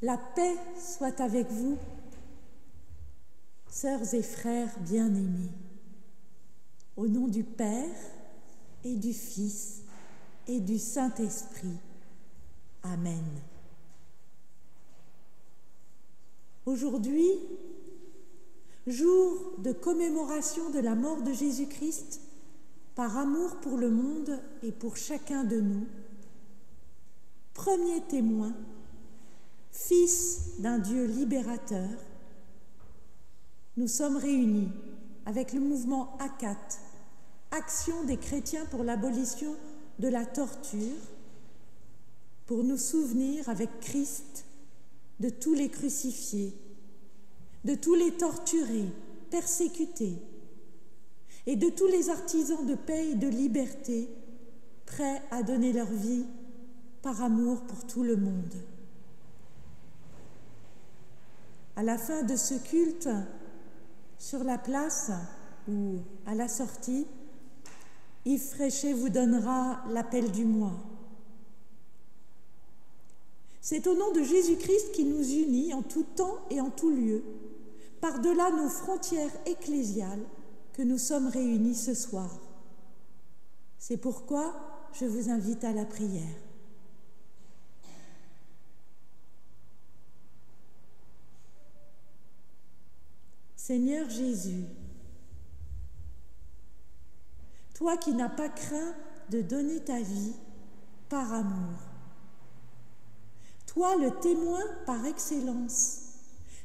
La paix soit avec vous, sœurs et frères bien-aimés, au nom du Père et du Fils et du Saint-Esprit. Amen. Aujourd'hui, jour de commémoration de la mort de Jésus-Christ, par amour pour le monde et pour chacun de nous, premier témoin, fils d'un Dieu libérateur, nous sommes réunis avec le mouvement ACAT, Action des chrétiens pour l'abolition de la torture, pour nous souvenir avec Christ de tous les crucifiés, de tous les torturés, persécutés, et de tous les artisans de paix et de liberté, prêts à donner leur vie par amour pour tout le monde. À la fin de ce culte, sur la place ou à la sortie, Yves Fréchet vous donnera l'appel du mois. C'est au nom de Jésus-Christ qui nous unit en tout temps et en tout lieu, par-delà nos frontières ecclésiales, que nous sommes réunis ce soir. C'est pourquoi je vous invite à la prière. Seigneur Jésus, toi qui n'as pas craint de donner ta vie par amour, toi le témoin par excellence,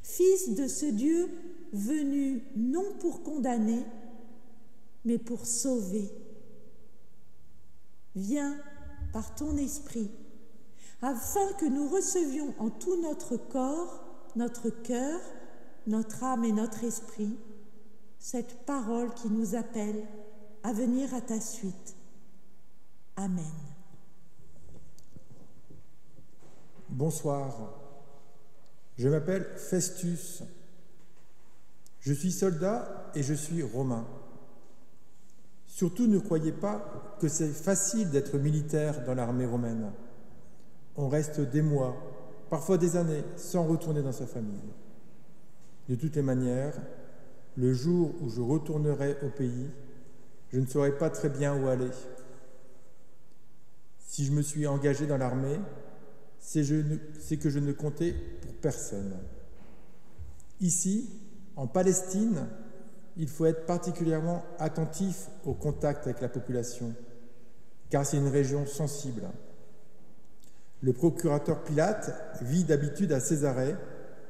fils de ce Dieu venu non pour condamner, mais pour sauver. Viens par ton esprit, afin que nous recevions en tout notre corps, notre cœur, notre âme et notre esprit, cette parole qui nous appelle à venir à ta suite. Amen. Bonsoir, je m'appelle Festus. Je suis soldat et je suis romain. Surtout ne croyez pas que c'est facile d'être militaire dans l'armée romaine. On reste des mois, parfois des années, sans retourner dans sa famille. De toutes les manières, le jour où je retournerai au pays, je ne saurais pas très bien où aller. Si je me suis engagé dans l'armée, c'est que je ne comptais pour personne. Ici, en Palestine, il faut être particulièrement attentif au contact avec la population, car c'est une région sensible. Le procurateur Pilate vit d'habitude à Césarée.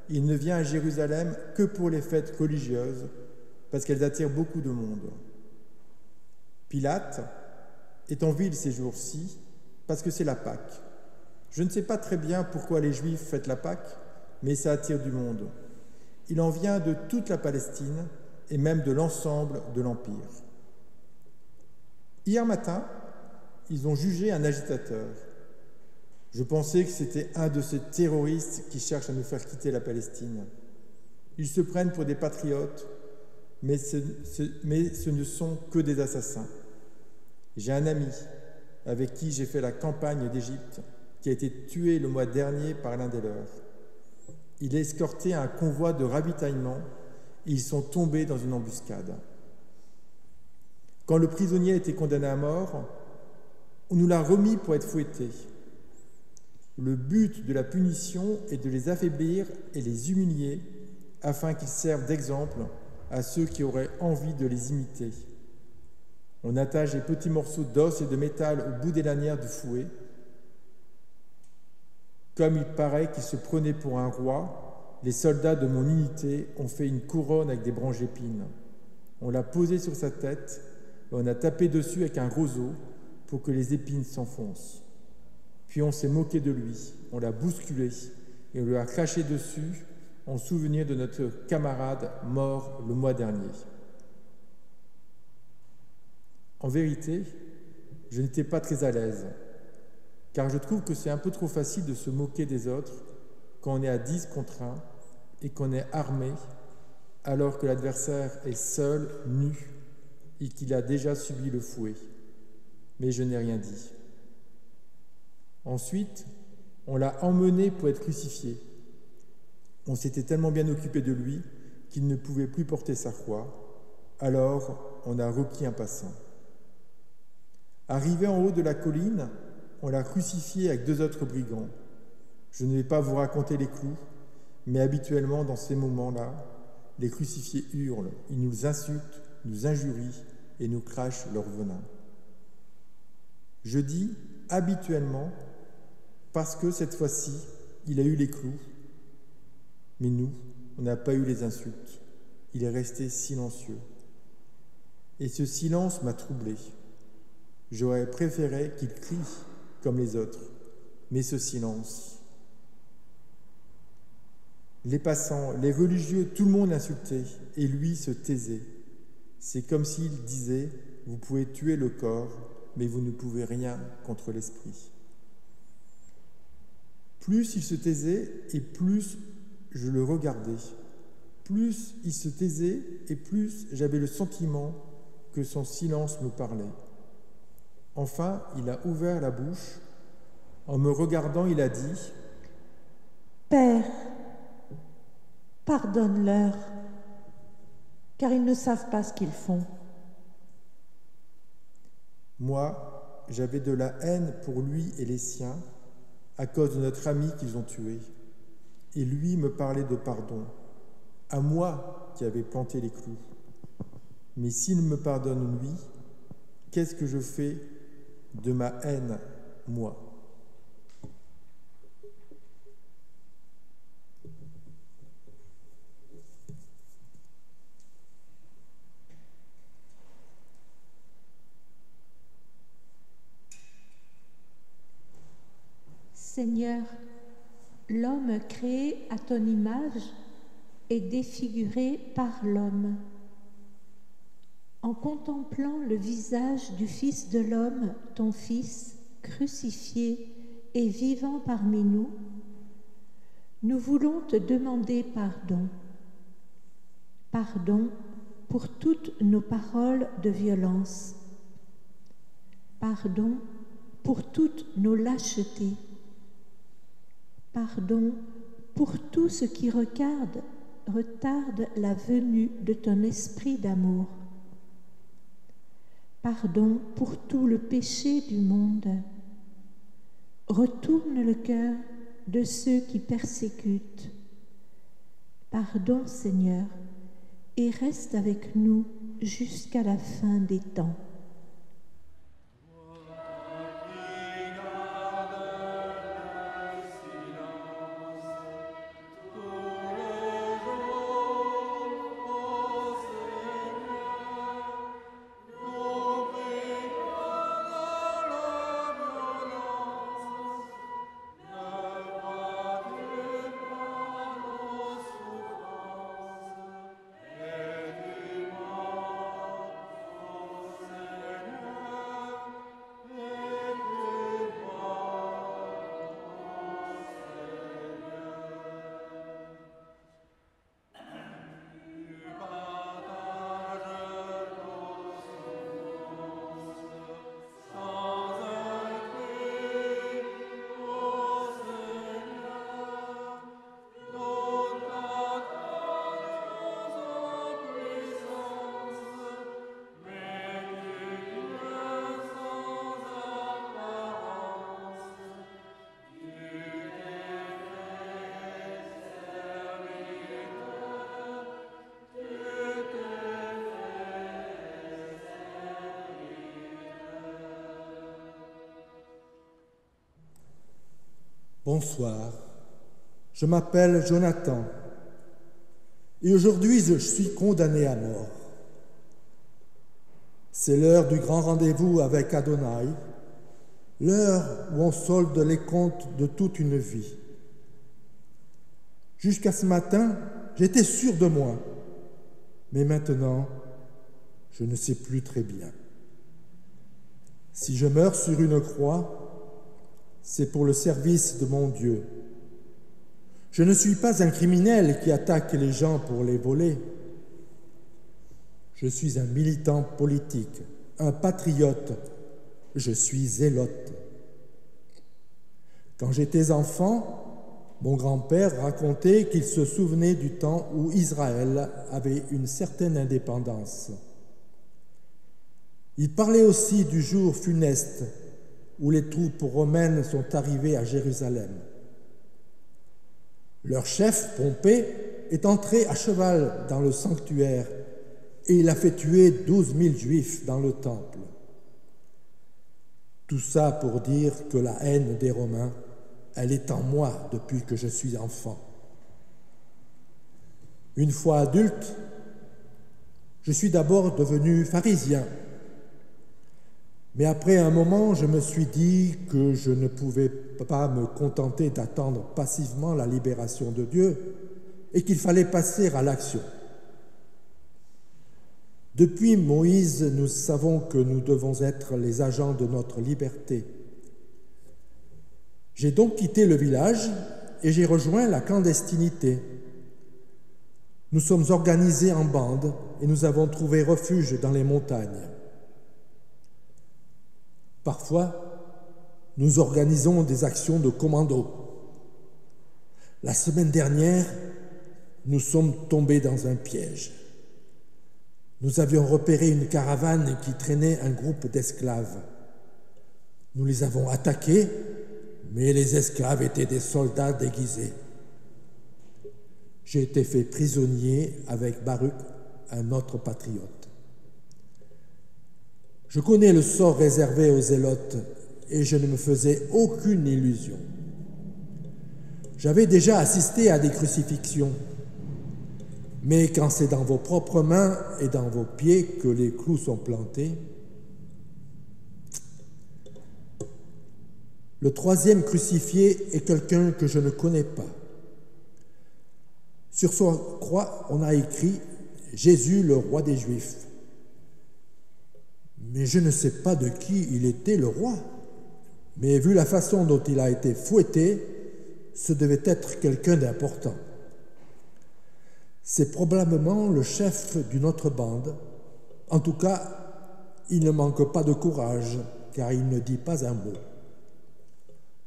Il ne vient à Jérusalem que pour les fêtes religieuses, parce qu'elles attirent beaucoup de monde. Pilate est en ville ces jours-ci, parce que c'est la Pâque. Je ne sais pas très bien pourquoi les Juifs fêtent la Pâque, mais ça attire du monde. Il en vient de toute la Palestine et même de l'ensemble de l'Empire. Hier matin, ils ont jugé un agitateur. Je pensais que c'était un de ces terroristes qui cherchent à nous faire quitter la Palestine. Ils se prennent pour des patriotes, mais ce ne sont que des assassins. J'ai un ami avec qui j'ai fait la campagne d'Égypte qui a été tué le mois dernier par l'un des leurs. Il escortait un convoi de ravitaillement et ils sont tombés dans une embuscade. Quand le prisonnier a été condamné à mort, on nous l'a remis pour être fouetté. Le but de la punition est de les affaiblir et les humilier afin qu'ils servent d'exemple à ceux qui auraient envie de les imiter. On attache des petits morceaux d'os et de métal au bout des lanières du fouet. Comme il paraît qu'il se prenait pour un roi, les soldats de mon unité ont fait une couronne avec des branches d'épines. On l'a posé sur sa tête et on a tapé dessus avec un roseau pour que les épines s'enfoncent. Puis on s'est moqué de lui, on l'a bousculé et on lui a craché dessus en souvenir de notre camarade mort le mois dernier. En vérité, je n'étais pas très à l'aise, car je trouve que c'est un peu trop facile de se moquer des autres quand on est à 10 contre 1 et qu'on est armé, alors que l'adversaire est seul, nu, et qu'il a déjà subi le fouet. Mais je n'ai rien dit. Ensuite, on l'a emmené pour être crucifié. On s'était tellement bien occupé de lui qu'il ne pouvait plus porter sa croix. Alors, on a requis un passant. Arrivé en haut de la colline, on l'a crucifié avec 2 autres brigands. Je ne vais pas vous raconter les clous, mais habituellement, dans ces moments-là, les crucifiés hurlent, ils nous insultent, nous injurient et nous crachent leur venin. Je dis habituellement parce que cette fois-ci, il a eu les clous, mais nous, on n'a pas eu les insultes. Il est resté silencieux. Et ce silence m'a troublé. J'aurais préféré qu'il crie comme les autres, mais ce silence. Les passants, les religieux, tout le monde insultait, et lui se taisait. C'est comme s'il disait « Vous pouvez tuer le corps, mais vous ne pouvez rien contre l'esprit. » Plus il se taisait, et plus je le regardais. Plus il se taisait, et plus j'avais le sentiment que son silence me parlait. Enfin, il a ouvert la bouche. En me regardant, il a dit « Père, pardonne-leur, car ils ne savent pas ce qu'ils font. » Moi, j'avais de la haine pour lui et les siens à cause de notre ami qu'ils ont tué. Et lui me parlait de pardon, à moi qui avais planté les clous. Mais s'il me pardonne lui, qu'est-ce que je fais de ma haine, moi ? Seigneur, l'homme créé à ton image est défiguré par l'homme. En contemplant le visage du Fils de l'homme, ton Fils, crucifié et vivant parmi nous, nous voulons te demander pardon. Pardon pour toutes nos paroles de violence. Pardon pour toutes nos lâchetés. Pardon pour tout ce qui retarde la venue de ton esprit d'amour. Pardon pour tout le péché du monde. Retourne le cœur de ceux qui persécutent. Pardon, Seigneur, et reste avec nous jusqu'à la fin des temps. Bonsoir, je m'appelle Jonathan et aujourd'hui je suis condamné à mort. C'est l'heure du grand rendez-vous avec Adonai, l'heure où on solde les comptes de toute une vie. Jusqu'à ce matin, j'étais sûr de moi, mais maintenant, je ne sais plus très bien. Si je meurs sur une croix, c'est pour le service de mon Dieu. Je ne suis pas un criminel qui attaque les gens pour les voler. Je suis un militant politique, un patriote. Je suis zélote. Quand j'étais enfant, Mon grand-père racontait qu'il se souvenait du temps où Israël avait une certaine indépendance. Il parlait aussi du jour funeste où les troupes romaines sont arrivées à Jérusalem. Leur chef, Pompée, est entré à cheval dans le sanctuaire et il a fait tuer 12 000 Juifs dans le temple. Tout ça pour dire que la haine des Romains, elle est en moi depuis que je suis enfant. Une fois adulte, je suis d'abord devenu pharisien. Mais après un moment, je me suis dit que je ne pouvais pas me contenter d'attendre passivement la libération de Dieu et qu'il fallait passer à l'action. Depuis Moïse, nous savons que nous devons être les agents de notre liberté. J'ai donc quitté le village et j'ai rejoint la clandestinité. Nous sommes organisés en bandes et nous avons trouvé refuge dans les montagnes. Parfois, nous organisons des actions de commando. La semaine dernière, nous sommes tombés dans un piège. Nous avions repéré une caravane qui traînait un groupe d'esclaves. Nous les avons attaqués, mais les esclaves étaient des soldats déguisés. J'ai été fait prisonnier avec Baruch, un autre patriote. Je connais le sort réservé aux zélotes et je ne me faisais aucune illusion. J'avais déjà assisté à des crucifixions, mais quand c'est dans vos propres mains et dans vos pieds que les clous sont plantés, le troisième crucifié est quelqu'un que je ne connais pas. Sur sa croix, on a écrit « Jésus, le roi des Juifs ». Mais je ne sais pas de qui il était le roi. Mais vu la façon dont il a été fouetté, ce devait être quelqu'un d'important. C'est probablement le chef d'une autre bande. En tout cas, il ne manque pas de courage, car il ne dit pas un mot.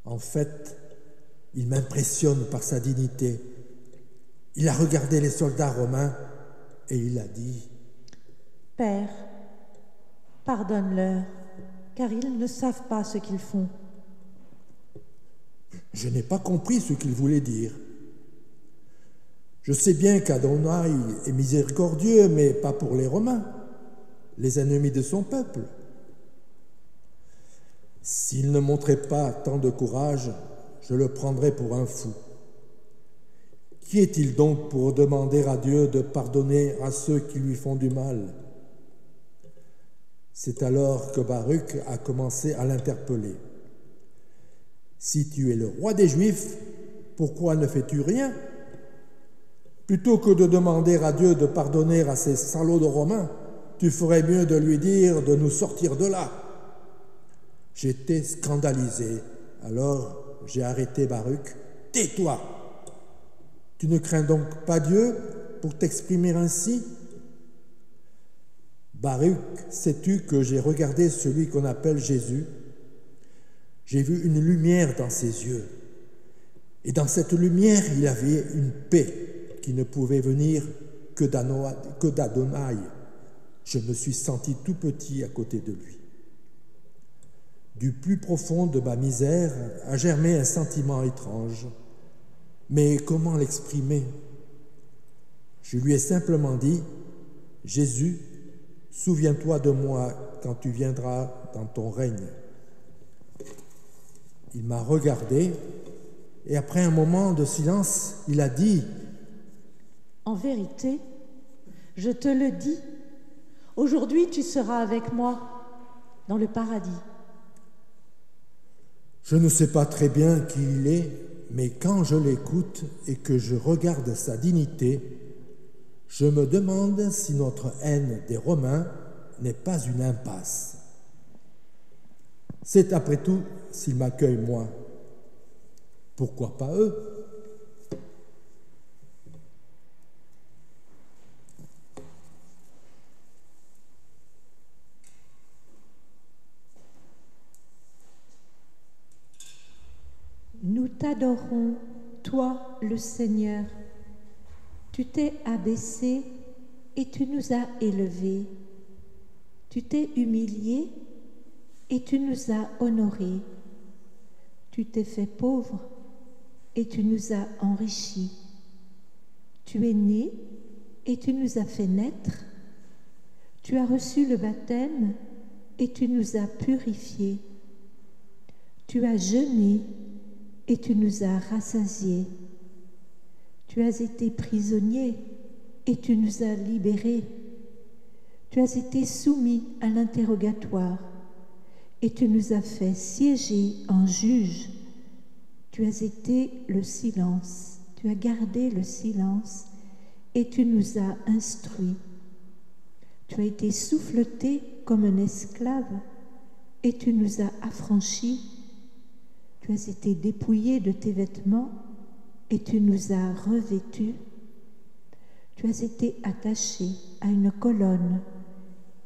En fait, il m'impressionne par sa dignité. Il a regardé les soldats romains et il a dit « Père, pardonne-leur, car ils ne savent pas ce qu'ils font. » Je n'ai pas compris ce qu'il voulait dire. Je sais bien qu'Adonai est miséricordieux, mais pas pour les Romains, les ennemis de son peuple. S'il ne montrait pas tant de courage, je le prendrais pour un fou. Qui est-il donc pour demander à Dieu de pardonner à ceux qui lui font du mal ? C'est alors que Baruch a commencé à l'interpeller. « Si tu es le roi des Juifs, pourquoi ne fais-tu rien ? Plutôt que de demander à Dieu de pardonner à ces salauds de Romains, tu ferais mieux de lui dire de nous sortir de là. » J'étais scandalisé. Alors j'ai arrêté Baruch. « Tais-toi ! Tu ne crains donc pas Dieu pour t'exprimer ainsi ? » Baruch, sais-tu que j'ai regardé celui qu'on appelle Jésus ? J'ai vu une lumière dans ses yeux. Et dans cette lumière, il avait une paix qui ne pouvait venir que d'Adonai. Je me suis senti tout petit à côté de lui. Du plus profond de ma misère a germé un sentiment étrange. Mais comment l'exprimer ? Je lui ai simplement dit « Jésus, souviens-toi de moi quand tu viendras dans ton règne. » Il m'a regardé et après un moment de silence, il a dit « En vérité, je te le dis, aujourd'hui tu seras avec moi dans le paradis. » Je ne sais pas très bien qui il est, mais quand je l'écoute et que je regarde sa dignité, je me demande si notre haine des Romains n'est pas une impasse. C'est après tout s'ils m'accueillent moi. Pourquoi pas eux ? Nous t'adorons, toi toi, le Seigneur. Tu t'es abaissé et tu nous as élevés. Tu t'es humilié et tu nous as honorés. Tu t'es fait pauvre et tu nous as enrichis. Tu es né et tu nous as fait naître. Tu as reçu le baptême et tu nous as purifiés. Tu as jeûné et tu nous as rassasiés. Tu as été prisonnier et tu nous as libérés. Tu as été soumis à l'interrogatoire et tu nous as fait siéger en juge. Tu as été le silence, tu as gardé le silence et tu nous as instruits. Tu as été souffleté comme un esclave et tu nous as affranchis. Tu as été dépouillé de tes vêtements et tu nous as revêtus. Tu as été attaché à une colonne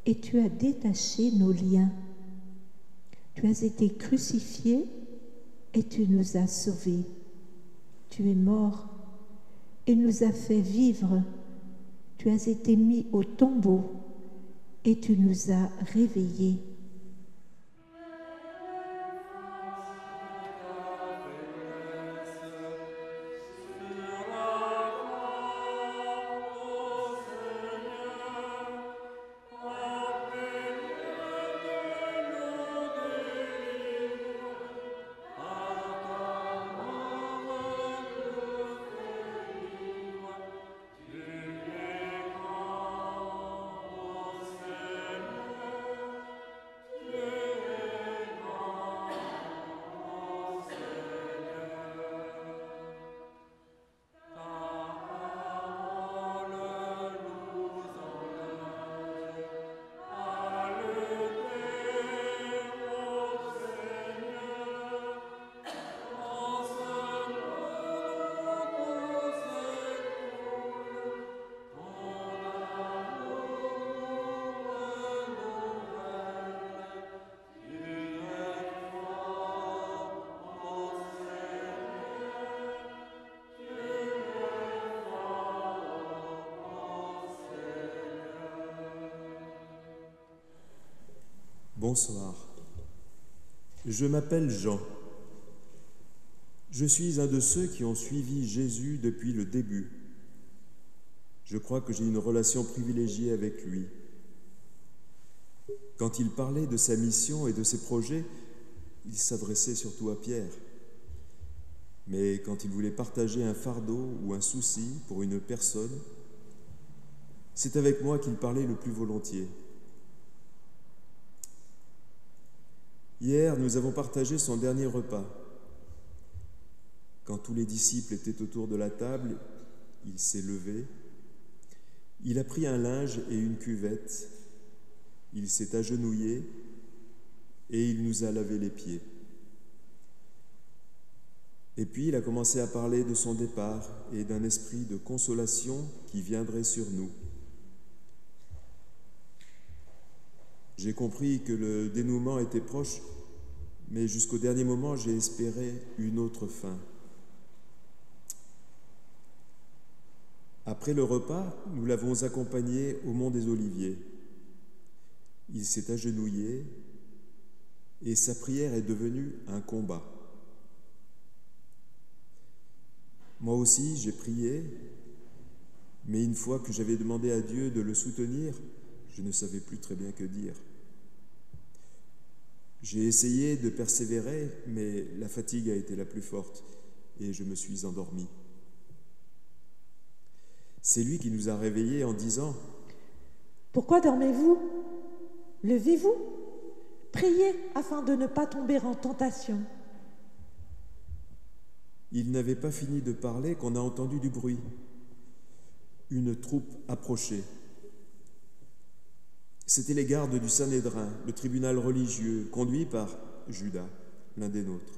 et tu as détaché nos liens. Tu as été crucifié et tu nous as sauvés. Tu es mort et nous as fait vivre. Tu as été mis au tombeau et tu nous as réveillés. Bonsoir. Je m'appelle Jean. Je suis un de ceux qui ont suivi Jésus depuis le début. Je crois que j'ai une relation privilégiée avec lui. Quand il parlait de sa mission et de ses projets, il s'adressait surtout à Pierre. Mais quand il voulait partager un fardeau ou un souci pour une personne, c'est avec moi qu'il parlait le plus volontiers. Hier, nous avons partagé son dernier repas. Quand tous les disciples étaient autour de la table, il s'est levé. Il a pris un linge et une cuvette. Il s'est agenouillé et il nous a lavé les pieds. Et puis, il a commencé à parler de son départ et d'un esprit de consolation qui viendrait sur nous. J'ai compris que le dénouement était proche, mais jusqu'au dernier moment, j'ai espéré une autre fin. Après le repas, nous l'avons accompagné au Mont des Oliviers. Il s'est agenouillé et sa prière est devenue un combat. Moi aussi, j'ai prié, mais une fois que j'avais demandé à Dieu de le soutenir, je ne savais plus très bien que dire. J'ai essayé de persévérer, mais la fatigue a été la plus forte et je me suis endormi. C'est lui qui nous a réveillés en disant « Pourquoi dormez-vous? Levez-vous, priez afin de ne pas tomber en tentation. » Il n'avait pas fini de parler qu'on a entendu du bruit. Une troupe approchait. C'étaient les gardes du Sanhédrin, le tribunal religieux, conduit par Judas, l'un des nôtres.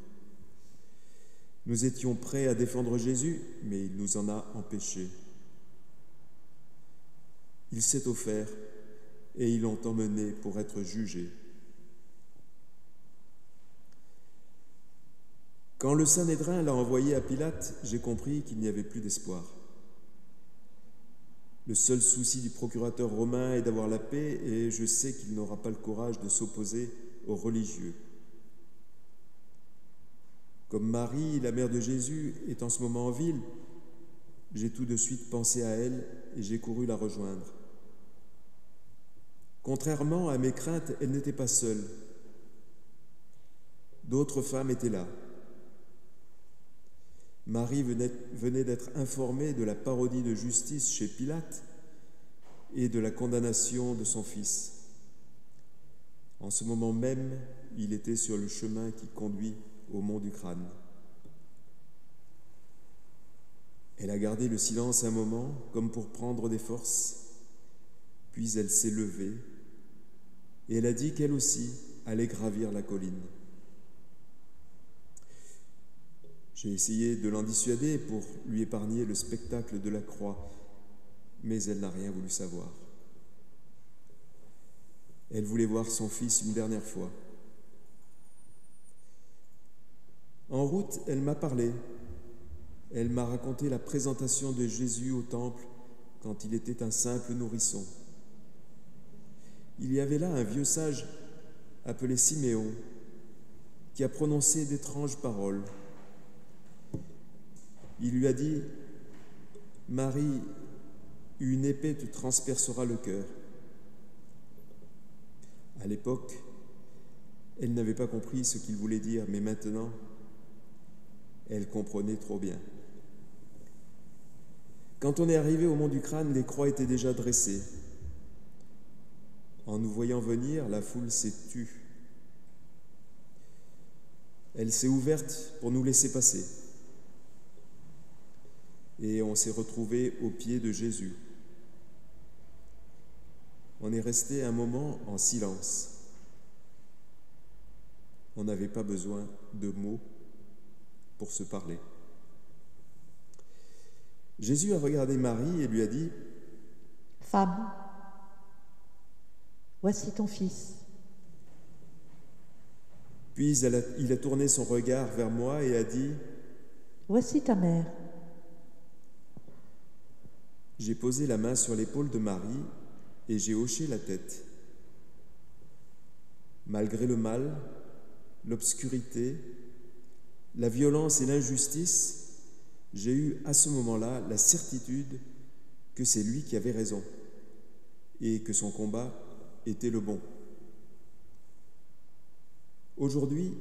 Nous étions prêts à défendre Jésus, mais il nous en a empêchés. Il s'est offert et ils l'ont emmené pour être jugé. Quand le Sanhédrin l'a envoyé à Pilate, j'ai compris qu'il n'y avait plus d'espoir. Le seul souci du procurateur romain est d'avoir la paix, et je sais qu'il n'aura pas le courage de s'opposer aux religieux. Comme Marie, la mère de Jésus, est en ce moment en ville, j'ai tout de suite pensé à elle et j'ai couru la rejoindre. Contrairement à mes craintes, elle n'était pas seule. D'autres femmes étaient là. Marie venait d'être informée de la parodie de justice chez Pilate et de la condamnation de son fils. En ce moment même, il était sur le chemin qui conduit au mont du Crâne. Elle a gardé le silence un moment, comme pour prendre des forces, puis elle s'est levée et elle a dit qu'elle aussi allait gravir la colline. J'ai essayé de l'en dissuader pour lui épargner le spectacle de la croix, mais elle n'a rien voulu savoir. Elle voulait voir son fils une dernière fois. En route, elle m'a parlé. Elle m'a raconté la présentation de Jésus au temple quand il était un simple nourrisson. Il y avait là un vieux sage appelé Siméon qui a prononcé d'étranges paroles. Il lui a dit « Marie, une épée te transpercera le cœur. » À l'époque, elle n'avait pas compris ce qu'il voulait dire, mais maintenant, elle comprenait trop bien. Quand on est arrivé au mont du Crâne, les croix étaient déjà dressées. En nous voyant venir, la foule s'est tue. Elle s'est ouverte pour nous laisser passer. Et on s'est retrouvés aux pieds de Jésus. On est resté un moment en silence. On n'avait pas besoin de mots pour se parler. Jésus a regardé Marie et lui a dit « Femme, voici ton fils. » Puis il a tourné son regard vers moi et a dit « Voici ta mère. » J'ai posé la main sur l'épaule de Marie et j'ai hoché la tête. Malgré le mal, l'obscurité, la violence et l'injustice, j'ai eu à ce moment-là la certitude que c'est lui qui avait raison et que son combat était le bon. Aujourd'hui,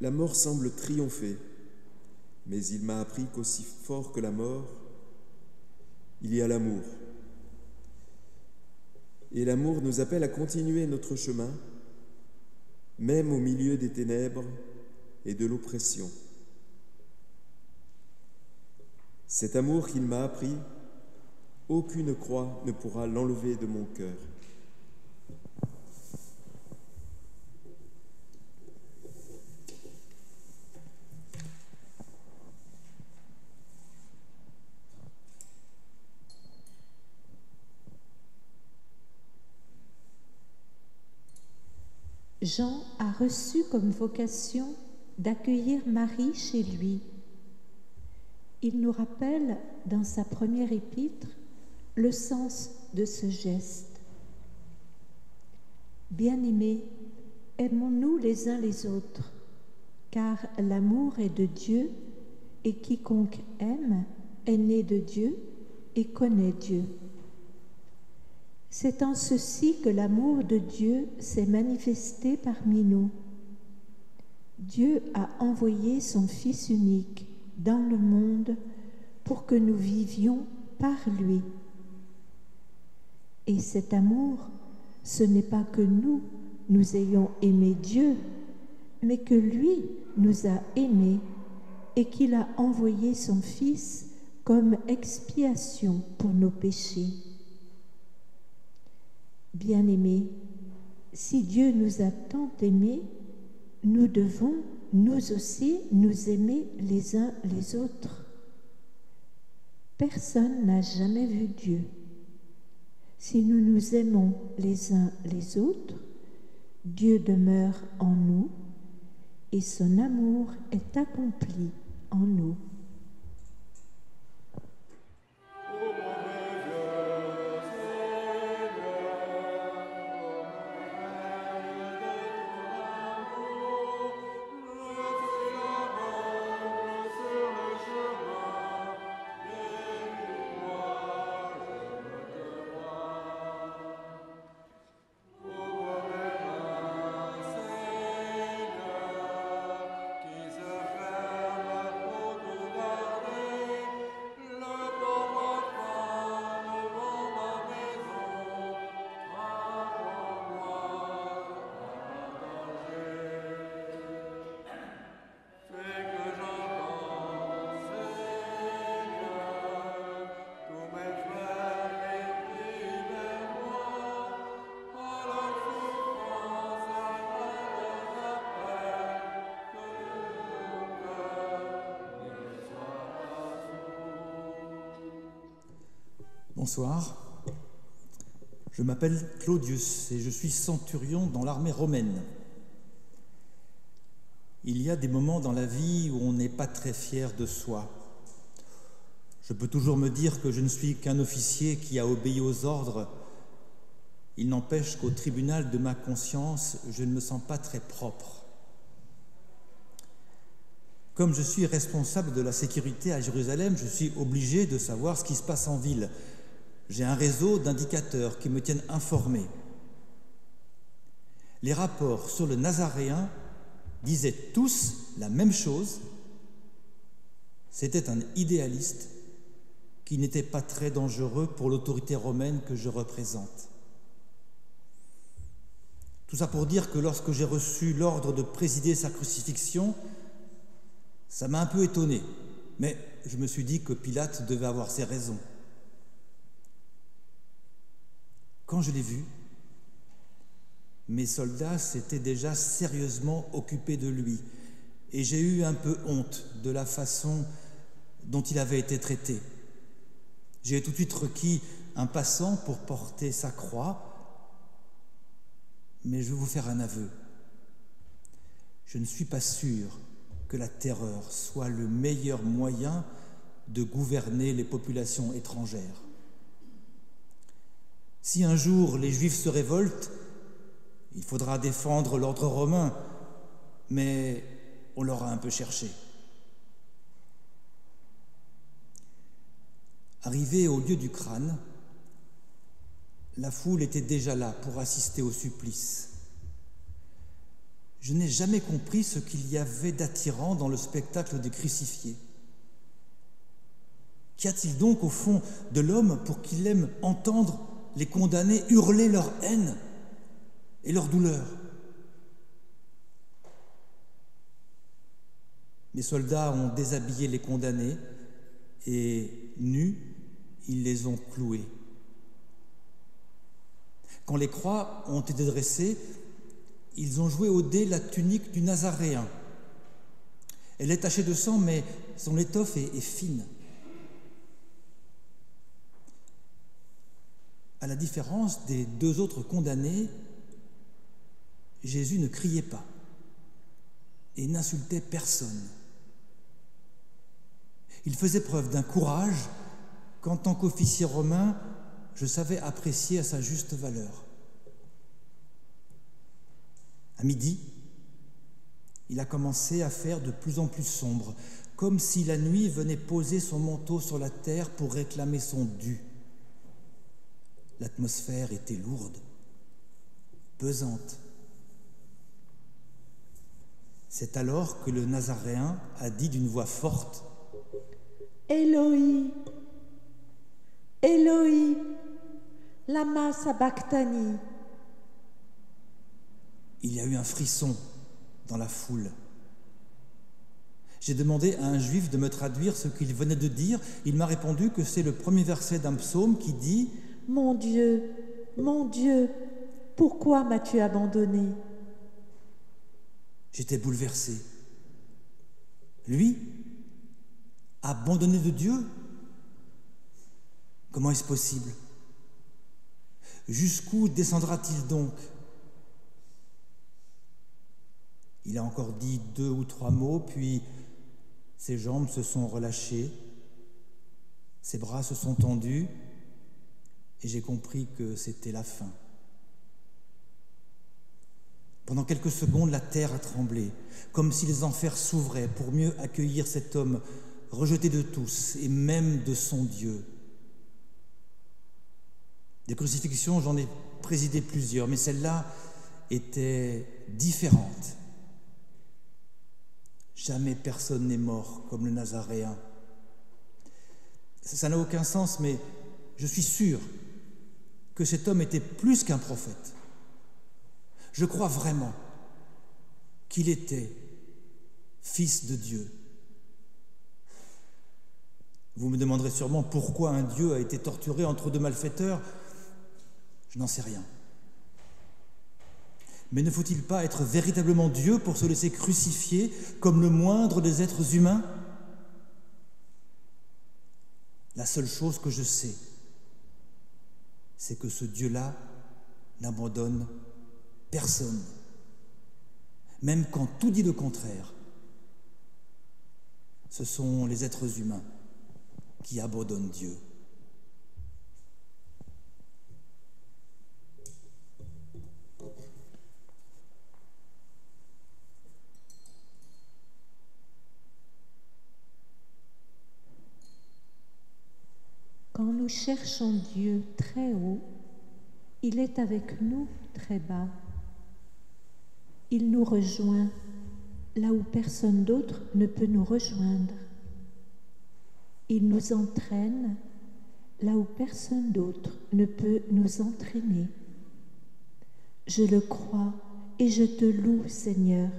la mort semble triompher, mais il m'a appris qu'aussi fort que la mort, il y a l'amour. Et l'amour nous appelle à continuer notre chemin, même au milieu des ténèbres et de l'oppression. Cet amour qu'il m'a appris, aucune croix ne pourra l'enlever de mon cœur. Jean a reçu comme vocation d'accueillir Marie chez lui. Il nous rappelle dans sa première épître le sens de ce geste. Bien-aimés, aimons-nous les uns les autres, car l'amour est de Dieu, et quiconque aime est né de Dieu et connaît Dieu. C'est en ceci que l'amour de Dieu s'est manifesté parmi nous. Dieu a envoyé son Fils unique dans le monde pour que nous vivions par lui. Et cet amour, ce n'est pas que nous ayons aimé Dieu, mais que lui nous a aimés et qu'il a envoyé son Fils comme expiation pour nos péchés. Bien-aimés, si Dieu nous a tant aimés, nous devons, nous aussi, nous aimer les uns les autres. Personne n'a jamais vu Dieu. Si nous nous aimons les uns les autres, Dieu demeure en nous et son amour est accompli en nous. Bonsoir, je m'appelle Claudius et je suis centurion dans l'armée romaine. Il y a des moments dans la vie où on n'est pas très fier de soi. Je peux toujours me dire que je ne suis qu'un officier qui a obéi aux ordres. Il n'empêche qu'au tribunal de ma conscience, je ne me sens pas très propre. Comme je suis responsable de la sécurité à Jérusalem, je suis obligé de savoir ce qui se passe en ville. J'ai un réseau d'indicateurs qui me tiennent informé. Les rapports sur le Nazaréen disaient tous la même chose. C'était un idéaliste qui n'était pas très dangereux pour l'autorité romaine que je représente. Tout ça pour dire que lorsque j'ai reçu l'ordre de présider sa crucifixion, ça m'a un peu étonné, mais je me suis dit que Pilate devait avoir ses raisons. Quand je l'ai vu, mes soldats s'étaient déjà sérieusement occupés de lui et j'ai eu un peu honte de la façon dont il avait été traité. J'ai tout de suite requis un passant pour porter sa croix, mais je vais vous faire un aveu. Je ne suis pas sûr que la terreur soit le meilleur moyen de gouverner les populations étrangères. Si un jour les Juifs se révoltent, il faudra défendre l'ordre romain, mais on l'aura un peu cherché. Arrivé au lieu du crâne, la foule était déjà là pour assister au supplice. Je n'ai jamais compris ce qu'il y avait d'attirant dans le spectacle des crucifiés. Qu'y a-t-il donc au fond de l'homme pour qu'il aime entendre les condamnés hurler leur haine et leur douleur? Mes soldats ont déshabillé les condamnés et, nus, ils les ont cloués. Quand les croix ont été dressées, ils ont joué au dé la tunique du Nazaréen. Elle est tachée de sang, mais son étoffe est fine. À la différence des deux autres condamnés, Jésus ne criait pas et n'insultait personne. Il faisait preuve d'un courage qu'en tant qu'officier romain, je savais apprécier à sa juste valeur. À midi, il a commencé à faire de plus en plus sombre, comme si la nuit venait poser son manteau sur la terre pour réclamer son dû. L'atmosphère était lourde, pesante. C'est alors que le Nazaréen a dit d'une voix forte : « Eloi, Eloi, lama sabachthani » Il y a eu un frisson dans la foule. J'ai demandé à un juif de me traduire ce qu'il venait de dire. Il m'a répondu que c'est le premier verset d'un psaume qui dit « Mon Dieu, pourquoi m'as-tu abandonné ?» J'étais bouleversé. Lui, abandonné de Dieu? Comment est-ce possible? Jusqu'où descendra-t-il donc? Il a encore dit 2 ou 3 mots, puis ses jambes se sont relâchées, ses bras se sont tendus, et j'ai compris que c'était la fin. Pendant quelques secondes, la terre a tremblé, comme si les enfers s'ouvraient pour mieux accueillir cet homme rejeté de tous et même de son Dieu. Des crucifixions, j'en ai présidé plusieurs, mais celle-là était différente. Jamais personne n'est mort comme le Nazaréen. Ça n'a aucun sens, mais je suis sûr que cet homme était plus qu'un prophète. Je crois vraiment qu'il était fils de Dieu. Vous me demanderez sûrement pourquoi un Dieu a été torturé entre 2 malfaiteurs. Je n'en sais rien. Mais ne faut-il pas être véritablement Dieu pour se laisser crucifier comme le moindre des êtres humains? La seule chose que je sais, c'est que ce Dieu-là n'abandonne personne, même quand tout dit le contraire. Ce sont les êtres humains qui abandonnent Dieu. Quand nous cherchons Dieu très haut, il est avec nous très bas. Il nous rejoint là où personne d'autre ne peut nous rejoindre. Il nous entraîne là où personne d'autre ne peut nous entraîner. Je le crois et je te loue, Seigneur.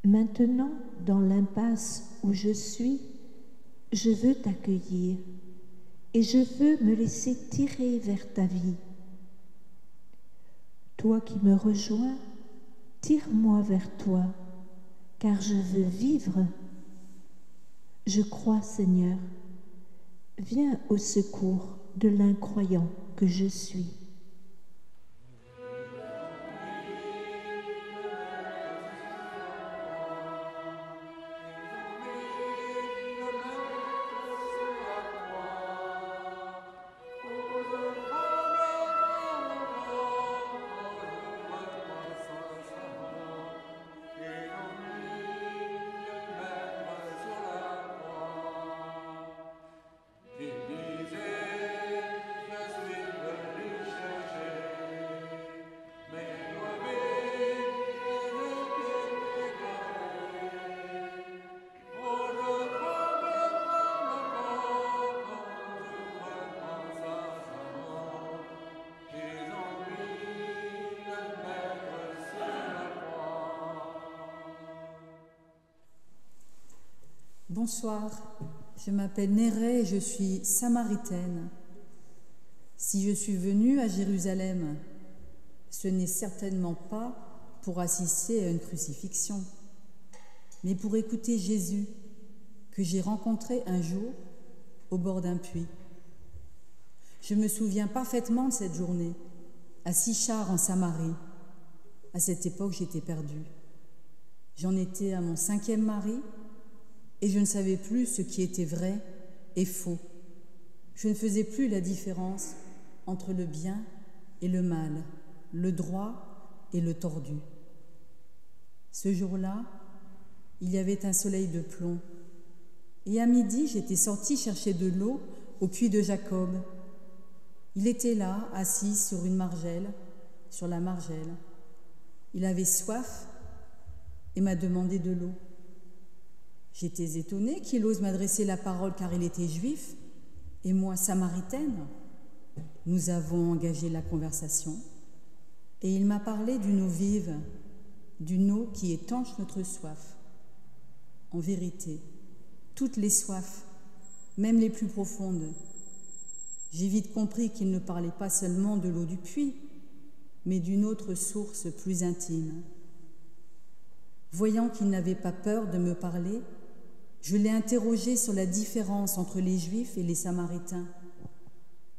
Maintenant, dans l'impasse où je suis, je veux t'accueillir et je veux me laisser tirer vers ta vie. Toi qui me rejoins, tire-moi vers toi, car je veux vivre. Je crois, Seigneur. Viens au secours de l'incroyant que je suis. Bonsoir, je m'appelle Néré et je suis samaritaine. Si je suis venue à Jérusalem, ce n'est certainement pas pour assister à une crucifixion, mais pour écouter Jésus, que j'ai rencontré un jour au bord d'un puits. Je me souviens parfaitement de cette journée, à Sichar en Samarie. À cette époque, j'étais perdue. J'en étais à mon 5e mari, et je ne savais plus ce qui était vrai et faux. Je ne faisais plus la différence entre le bien et le mal, le droit et le tordu. Ce jour-là, il y avait un soleil de plomb. Et à midi, j'étais sortie chercher de l'eau au puits de Jacob. Il était là, assis sur une margelle, sur la margelle. Il avait soif et m'a demandé de l'eau. J'étais étonnée qu'il ose m'adresser la parole car il était juif et moi samaritaine. Nous avons engagé la conversation et il m'a parlé d'une eau vive, d'une eau qui étanche notre soif. En vérité, toutes les soifs, même les plus profondes. J'ai vite compris qu'il ne parlait pas seulement de l'eau du puits, mais d'une autre source plus intime. Voyant qu'il n'avait pas peur de me parler, je l'ai interrogé sur la différence entre les Juifs et les Samaritains.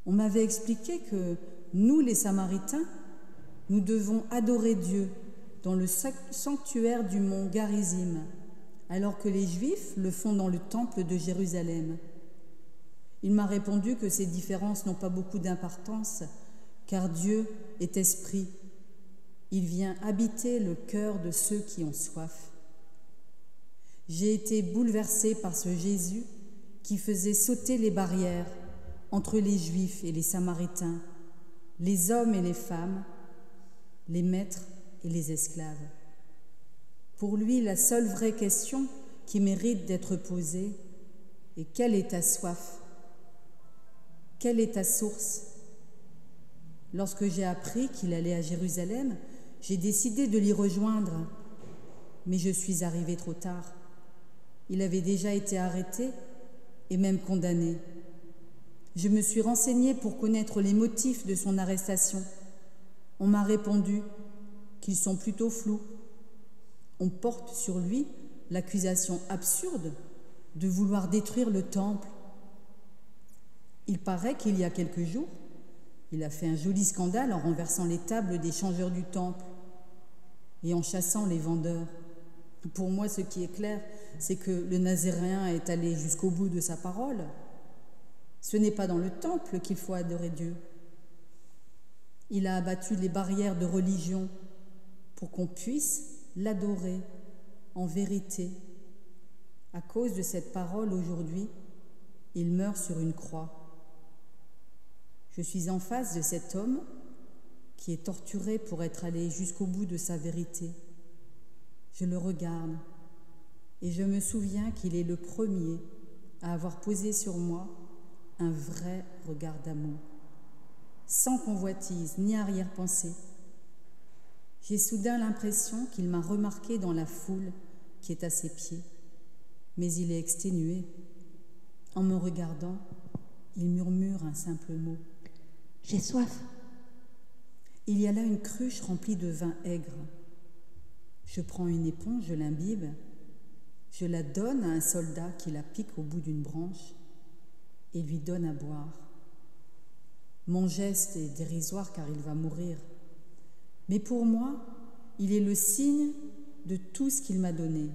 On m'avait expliqué que nous, les Samaritains, nous devons adorer Dieu dans le sanctuaire du mont Garizim, alors que les Juifs le font dans le temple de Jérusalem. Il m'a répondu que ces différences n'ont pas beaucoup d'importance, car Dieu est esprit. Il vient habiter le cœur de ceux qui ont soif. J'ai été bouleversée par ce Jésus qui faisait sauter les barrières entre les Juifs et les Samaritains, les hommes et les femmes, les maîtres et les esclaves. Pour lui, la seule vraie question qui mérite d'être posée est: quelle est ta soif? Quelle est ta source? Lorsque j'ai appris qu'il allait à Jérusalem, j'ai décidé de l'y rejoindre, mais je suis arrivée trop tard. Il avait déjà été arrêté et même condamné. Je me suis renseignée pour connaître les motifs de son arrestation. On m'a répondu qu'ils sont plutôt flous. On porte sur lui l'accusation absurde de vouloir détruire le temple. Il paraît qu'il y a quelques jours, il a fait un joli scandale en renversant les tables des changeurs du temple et en chassant les vendeurs. Pour moi, ce qui est clair, c'est que le Nazaréen est allé jusqu'au bout de sa parole. Ce n'est pas dans le temple qu'il faut adorer Dieu. Il a abattu les barrières de religion pour qu'on puisse l'adorer en vérité. À cause de cette parole, aujourd'hui, il meurt sur une croix. Je suis en face de cet homme qui est torturé pour être allé jusqu'au bout de sa vérité. Je le regarde et je me souviens qu'il est le premier à avoir posé sur moi un vrai regard d'amour, sans convoitise ni arrière-pensée. J'ai soudain l'impression qu'il m'a remarqué dans la foule qui est à ses pieds, mais il est exténué. En me regardant, il murmure un simple mot. « J'ai soif. » Il y a là une cruche remplie de vin aigre. Je prends une éponge, je l'imbibe, je la donne à un soldat qui la pique au bout d'une branche et lui donne à boire. Mon geste est dérisoire car il va mourir. Mais pour moi, il est le signe de tout ce qu'il m'a donné.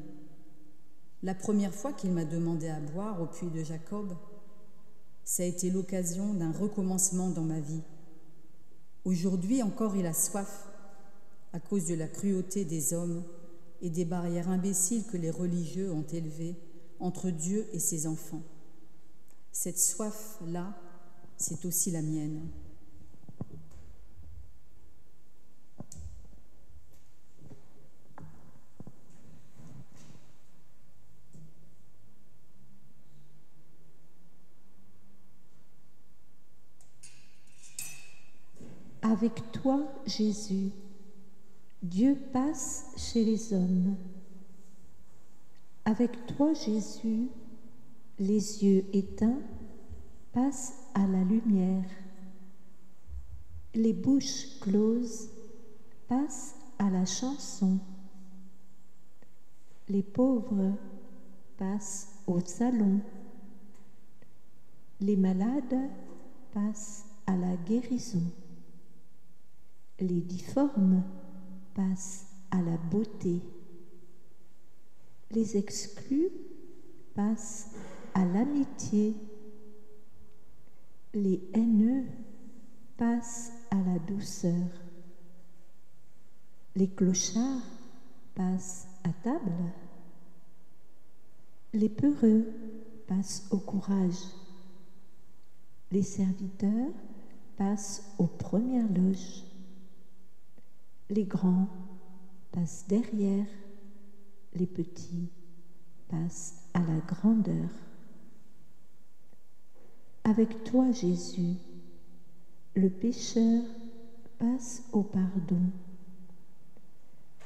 La première fois qu'il m'a demandé à boire au puits de Jacob, ça a été l'occasion d'un recommencement dans ma vie. Aujourd'hui encore, il a soif à cause de la cruauté des hommes et des barrières imbéciles que les religieux ont élevées entre Dieu et ses enfants. Cette soif-là, c'est aussi la mienne. Avec toi, Jésus, Dieu passe chez les hommes. Avec toi, Jésus, les yeux éteints passent à la lumière. Les bouches closes passent à la chanson. Les pauvres passent au salon. Les malades passent à la guérison. Les difformes passent à la beauté. Les exclus passent à l'amitié. Les haineux passent à la douceur. Les clochards passent à table. Les peureux passent au courage. Les serviteurs passent aux premières loges. Les grands passent derrière, les petits passent à la grandeur. Avec toi, Jésus, le pécheur passe au pardon.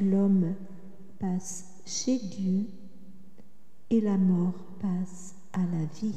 L'homme passe chez Dieu et la mort passe à la vie.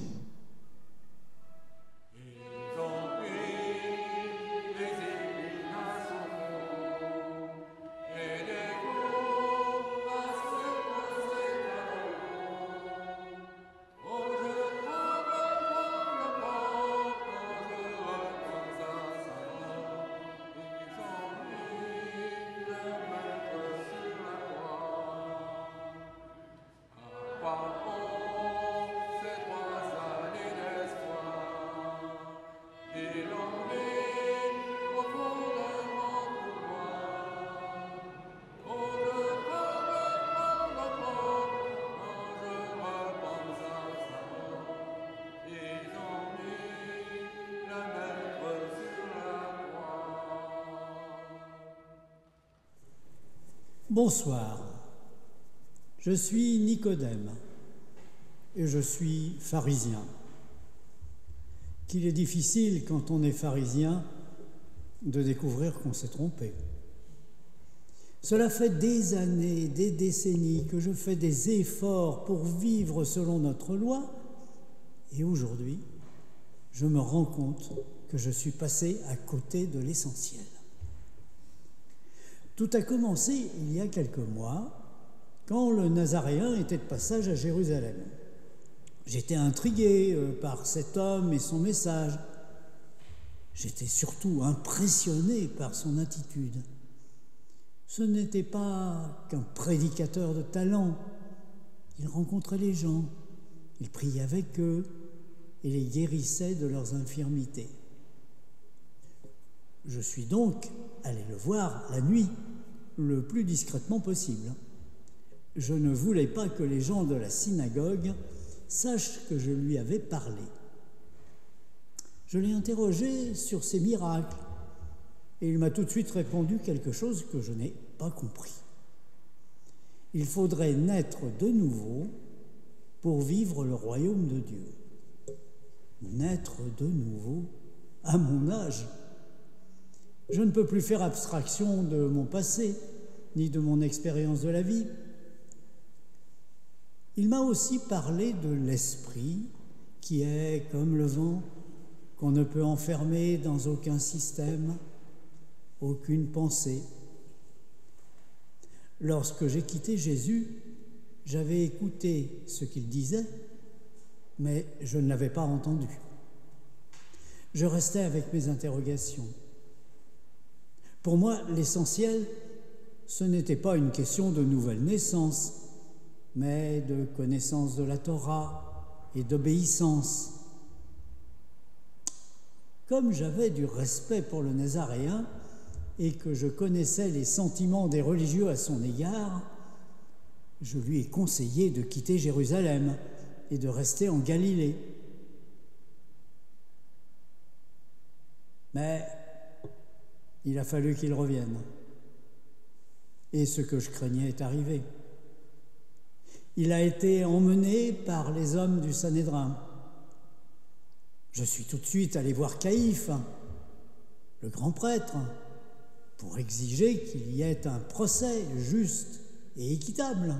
Bonsoir, je suis Nicodème et je suis pharisien. Qu'il est difficile quand on est pharisien de découvrir qu'on s'est trompé. Cela fait des années, des décennies que je fais des efforts pour vivre selon notre loi et aujourd'hui, je me rends compte que je suis passé à côté de l'essentiel. Tout a commencé il y a quelques mois, quand le Nazaréen était de passage à Jérusalem. J'étais intrigué par cet homme et son message. J'étais surtout impressionné par son attitude. Ce n'était pas qu'un prédicateur de talent. Il rencontrait les gens, il priait avec eux et les guérissait de leurs infirmités. Je suis donc allé le voir la nuit, le plus discrètement possible. Je ne voulais pas que les gens de la synagogue sachent que je lui avais parlé. Je l'ai interrogé sur ses miracles et il m'a tout de suite répondu quelque chose que je n'ai pas compris. Il faudrait naître de nouveau pour vivre le royaume de Dieu. Naître de nouveau à mon âge. Je ne peux plus faire abstraction de mon passé, ni de mon expérience de la vie. Il m'a aussi parlé de l'esprit, qui est comme le vent, qu'on ne peut enfermer dans aucun système, aucune pensée. Lorsque j'ai quitté Jésus, j'avais écouté ce qu'il disait, mais je ne l'avais pas entendu. Je restais avec mes interrogations. Pour moi, l'essentiel, ce n'était pas une question de nouvelle naissance, mais de connaissance de la Torah et d'obéissance. Comme j'avais du respect pour le Nazaréen et que je connaissais les sentiments des religieux à son égard, je lui ai conseillé de quitter Jérusalem et de rester en Galilée. Mais il a fallu qu'il revienne. Et ce que je craignais est arrivé. Il a été emmené par les hommes du Sanhédrin. Je suis tout de suite allé voir Caïphe, le grand prêtre, pour exiger qu'il y ait un procès juste et équitable.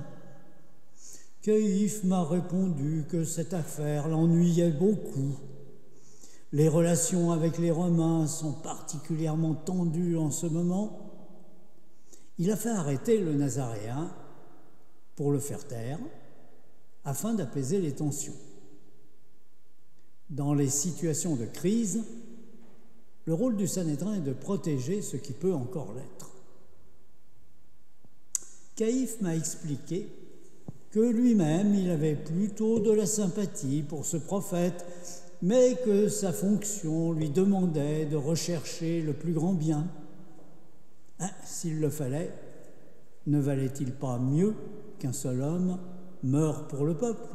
Caïphe m'a répondu que cette affaire l'ennuyait beaucoup. Les relations avec les Romains sont particulièrement tendues en ce moment. Il a fait arrêter le Nazaréen pour le faire taire, afin d'apaiser les tensions. Dans les situations de crise, le rôle du Sanhédrin est de protéger ce qui peut encore l'être. Caïphe m'a expliqué que lui-même, il avait plutôt de la sympathie pour ce prophète, mais que sa fonction lui demandait de rechercher le plus grand bien. S'il le fallait, ne valait-il pas mieux qu'un seul homme meure pour le peuple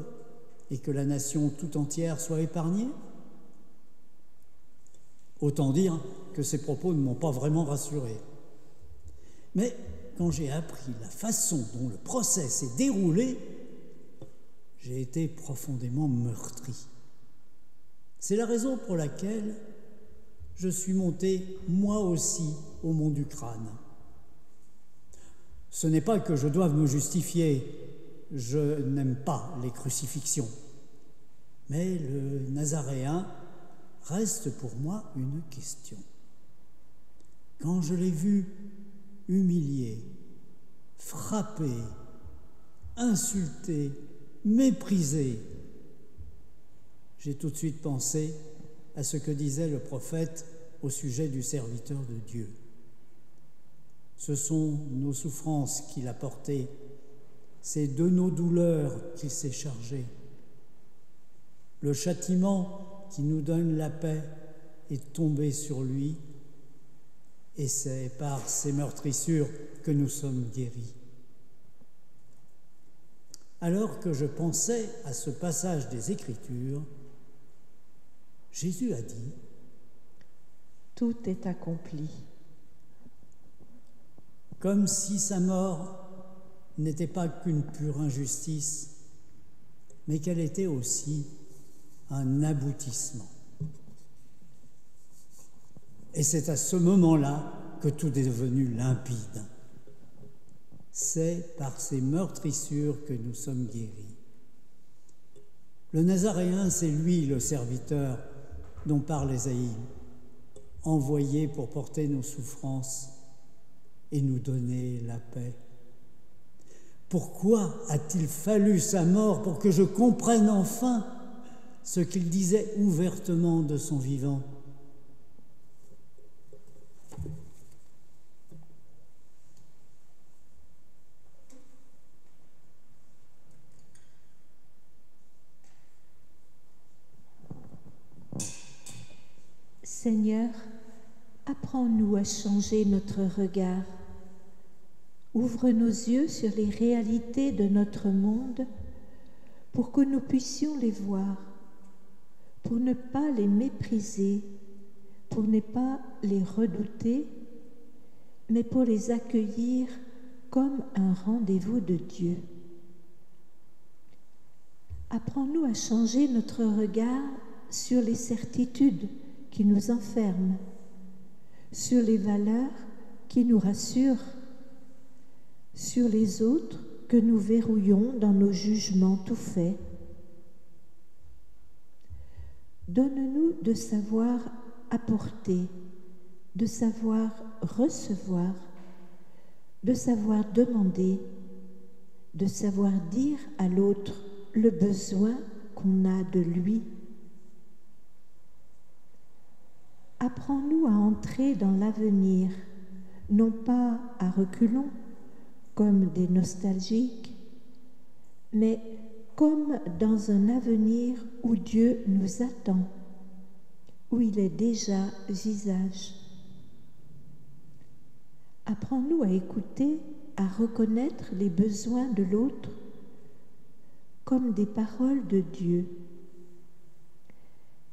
et que la nation tout entière soit épargnée? Autant dire que ces propos ne m'ont pas vraiment rassuré. Mais quand j'ai appris la façon dont le procès s'est déroulé, j'ai été profondément meurtri. C'est la raison pour laquelle je suis monté moi aussi au mont du Crâne. Ce n'est pas que je doive me justifier, je n'aime pas les crucifixions. Mais le Nazaréen reste pour moi une question. Quand je l'ai vu humilié, frappé, insulté, méprisé, j'ai tout de suite pensé à ce que disait le prophète au sujet du serviteur de Dieu. Ce sont nos souffrances qu'il a portées C'est de nos douleurs qu'il s'est chargé. Le châtiment qui nous donne la paix est tombé sur lui, et c'est par ses meurtrissures que nous sommes guéris. Alors que je pensais à ce passage des Écritures, Jésus a dit : Tout est accompli. Comme si sa mort n'était pas qu'une pure injustice, mais qu'elle était aussi un aboutissement. Et c'est à ce moment-là que tout est devenu limpide. C'est par ces meurtrissures que nous sommes guéris. Le Nazaréen, c'est lui le serviteur dont parle Ésaïe, envoyé pour porter nos souffrances et nous donner la paix. Pourquoi a-t-il fallu sa mort pour que je comprenne enfin ce qu'il disait ouvertement de son vivant ? Seigneur, apprends-nous à changer notre regard. Ouvre nos yeux sur les réalités de notre monde pour que nous puissions les voir, pour ne pas les mépriser, pour ne pas les redouter, mais pour les accueillir comme un rendez-vous de Dieu. Apprends-nous à changer notre regard sur les certitudes qui nous enferment, sur les valeurs qui nous rassurent, sur les autres que nous verrouillons dans nos jugements tout faits. Donne-nous de savoir apporter, de savoir recevoir, de savoir demander, de savoir dire à l'autre le besoin qu'on a de lui. Apprends-nous à entrer dans l'avenir, non pas à reculons, comme des nostalgiques, mais comme dans un avenir où Dieu nous attend, où il est déjà visage. Apprends-nous à écouter, à reconnaître les besoins de l'autre comme des paroles de Dieu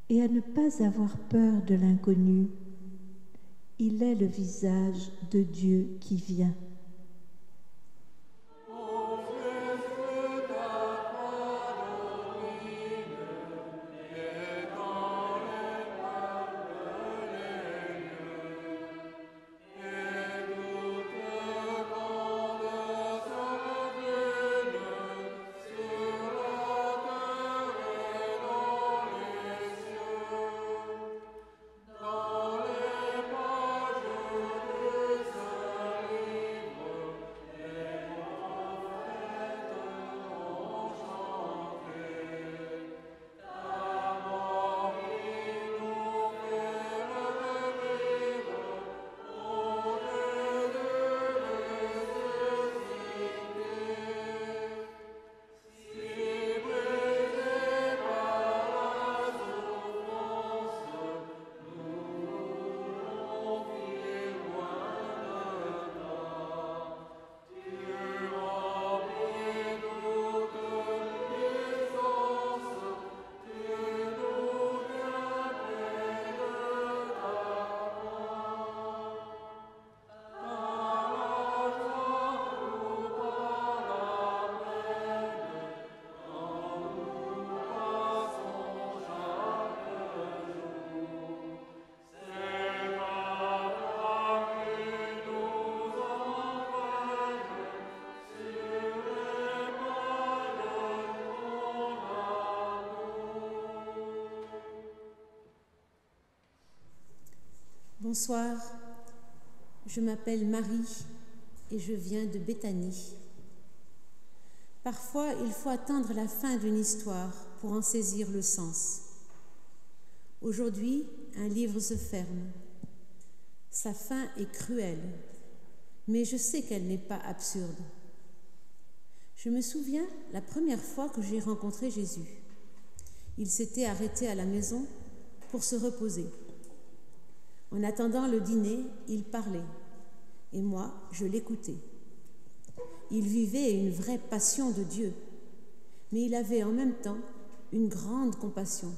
et à ne pas avoir peur de l'inconnu. Il est le visage de Dieu qui vient. Bonsoir, je m'appelle Marie et je viens de Béthanie. Parfois, il faut attendre la fin d'une histoire pour en saisir le sens. Aujourd'hui, un livre se ferme. Sa fin est cruelle, mais je sais qu'elle n'est pas absurde. Je me souviens la première fois que j'ai rencontré Jésus. Il s'était arrêté à la maison pour se reposer. En attendant le dîner, il parlait, et moi, je l'écoutais. Il vivait une vraie passion de Dieu, mais il avait en même temps une grande compassion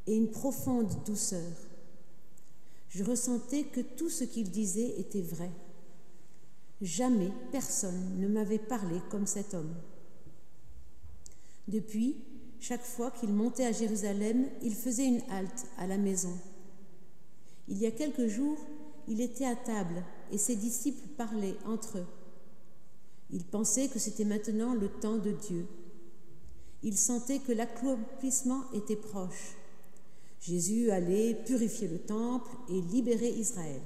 et une profonde douceur. Je ressentais que tout ce qu'il disait était vrai. Jamais personne ne m'avait parlé comme cet homme. Depuis, chaque fois qu'il montait à Jérusalem, il faisait une halte à la maison. Il y a quelques jours, il était à table et ses disciples parlaient entre eux. Il pensait que c'était maintenant le temps de Dieu. Il sentait que l'accomplissement était proche. Jésus allait purifier le temple et libérer Israël.